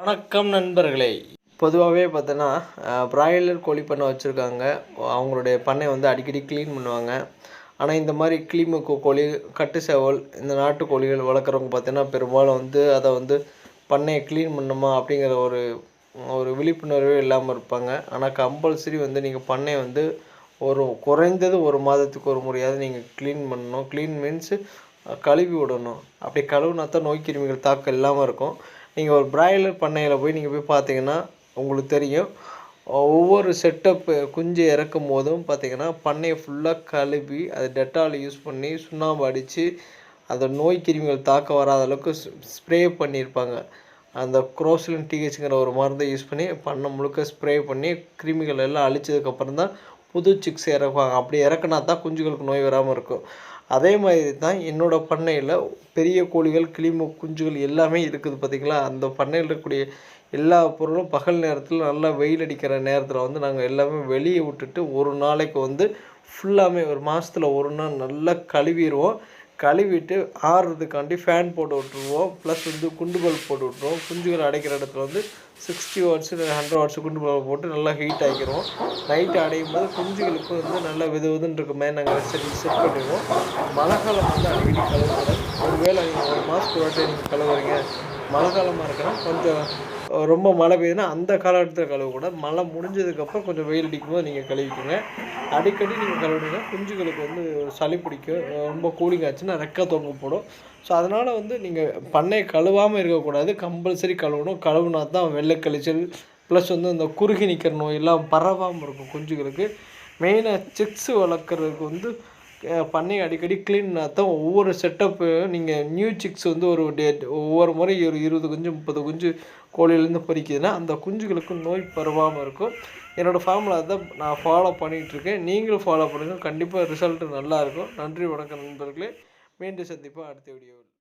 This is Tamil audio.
வணக்கம் நண்பர்களே. பொதுவாகவே பார்த்தோன்னா பிராய்லர் கோழி பண்ணை வச்சுருக்காங்க. அவங்களுடைய பண்ணை வந்து அடிக்கடி க்ளீன் பண்ணுவாங்க. ஆனால் இந்த மாதிரி கிளிமூக்கு கோழி, கட்டு சேவல், இந்த நாட்டுக்கோழிகள் வளர்க்குறவங்க பார்த்தீங்கன்னா பெரும்பாலும் வந்து அதை வந்து பண்ணையை க்ளீன் பண்ணணுமா அப்படிங்கிற ஒரு ஒரு விழிப்புணர்வே இல்லாமல் இருப்பாங்க. ஆனால் கம்பல்சரி வந்து நீங்கள் பண்ணையை வந்து குறைந்தது ஒரு மாதத்துக்கு ஒரு முறையாவது நீங்கள் க்ளீன் பண்ணணும். க்ளீன் மீன்ஸு கழுவி விடணும். அப்படி கழுவுனா தான் நோய் கிருமிகள் தாக்கம் இல்லாமல் இருக்கும். நீங்கள் ஒரு பிராய்லர் பண்ணையில் போய் பார்த்தீங்கன்னா உங்களுக்கு தெரியும். ஒவ்வொரு செட்டப்பு குஞ்சு இறக்கும் போதும் பார்த்தீங்கன்னா பண்ணையை ஃபுல்லாக கழுவி அதை டெட்டால் யூஸ் பண்ணி சுண்ணாம்பு அடித்து அதை நோய் கிருமிகள் தாக்க வராத அளவுக்கு ஸ்ப்ரே பண்ணியிருப்பாங்க. அந்த குரோசிலின் டிஹெச்ங்கிற ஒரு மருந்தை யூஸ் பண்ணி பண்ணை முழுக்க ஸ்ப்ரே பண்ணி கிருமிகள் எல்லாம் அழிச்சதுக்கப்புறம் தான் புது சிக்ஸ் இறக்குவாங்க. அப்படி இறக்குனா தான் குஞ்சுகளுக்கு நோய் வராமல் இருக்கும். அதே மாதிரி தான் என்னோடய பண்ணையில் பெரிய கோழிகள், கிளிமூக்கு குஞ்சுகள் எல்லாமே இருக்குது பார்த்திங்களா. அந்த பண்ணையில் இருக்கக்கூடிய எல்லா பொருளும் பகல் நேரத்தில் நல்லா வெயில் அடிக்கிற நேரத்தில் வந்து நாங்கள் எல்லாமே வெளியே விட்டுட்டு ஒரு நாளைக்கு வந்து ஃபுல்லாமே ஒரு மாதத்தில் ஒரு நாள் நல்லா கழுவிடுவோம். கழுவிட்டு ஆறுறதுக்காண்டி ஃபேன் போட்டு விட்ருவோம். ப்ளஸ் வந்து குண்டு பல்ப் போட்டு விட்ருவோம். குஞ்சுகள் அடைக்கிற இடத்துல வந்து 60 வாட்ஸு 100 வாட்ஸு குண்டு பல்ப் போட்டு நல்லா ஹீட் ஆக்கிடுவோம். நைட்டு அடையும் போது குஞ்சுகளுக்கு வந்து நல்லா வெதுன்னு இருக்க மாதிரி நாங்கள் செட் பண்ணிடுவோம். மழை காலம் வந்து அடிக்கடி கழுவுறோம். ஒருவேளை நீங்கள் ஒரு மாதத்துக்கு ஒரு நீங்கள் கழுவுறீங்க, மழை காலமாக இருக்குன்னா கொஞ்சம் ரொம்ப மழை பெய்யுதுன்னா அந்த காலகட்டத்தில் கழுவக்கூடாது. மழை முடிஞ்சதுக்கப்புறம் கொஞ்சம் வெயில் அடிக்கும்போது நீங்கள் கழுவிக்கோங்க. அடிக்கடி நீங்கள் கழுவுனீங்கன்னா குஞ்சுகளுக்கு வந்து சளி பிடிக்கும். ரொம்ப கூலிங் ஆச்சுன்னா ரெக்கை தொங்க போடும். ஸோ அதனால் வந்து நீங்கள் பண்ணையை கழுவாமல் இருக்கக்கூடாது. கம்பல்சரி கழுவணும். கழுவுனா தான் வெள்ளை கழிச்சல் ப்ளஸ் வந்து இந்த குறுகி நிற்கிற நோயெல்லாம் பரவாமல் இருக்கும் குஞ்சுகளுக்கு. மெயினாக சிக்ஸு வளர்க்குறதுக்கு வந்து பண்ணையை அடிக்கடி க்ளீன்னா தான் ஒவ்வொரு செட்டப்பு நீங்கள் நியூ சிக்ஸ் வந்து ஒரு ஒவ்வொரு முறை ஒரு 20 குஞ்சு 30 குஞ்சு கோழிலேருந்து பொறிக்குதுன்னா அந்த குஞ்சுகளுக்கு நோய் பரவாமல் இருக்கும். என்னோடய ஃபார்முலா தான் நான் ஃபாலோ பண்ணிகிட்ருக்கேன். நீங்களும் ஃபாலோ பண்ணுங்கள். கண்டிப்பாக ரிசல்ட்டு நல்லாயிருக்கும். நன்றி, வணக்கம் நண்பர்களே. மீண்டும் சந்திப்போம் அடுத்த வீடியோவில்.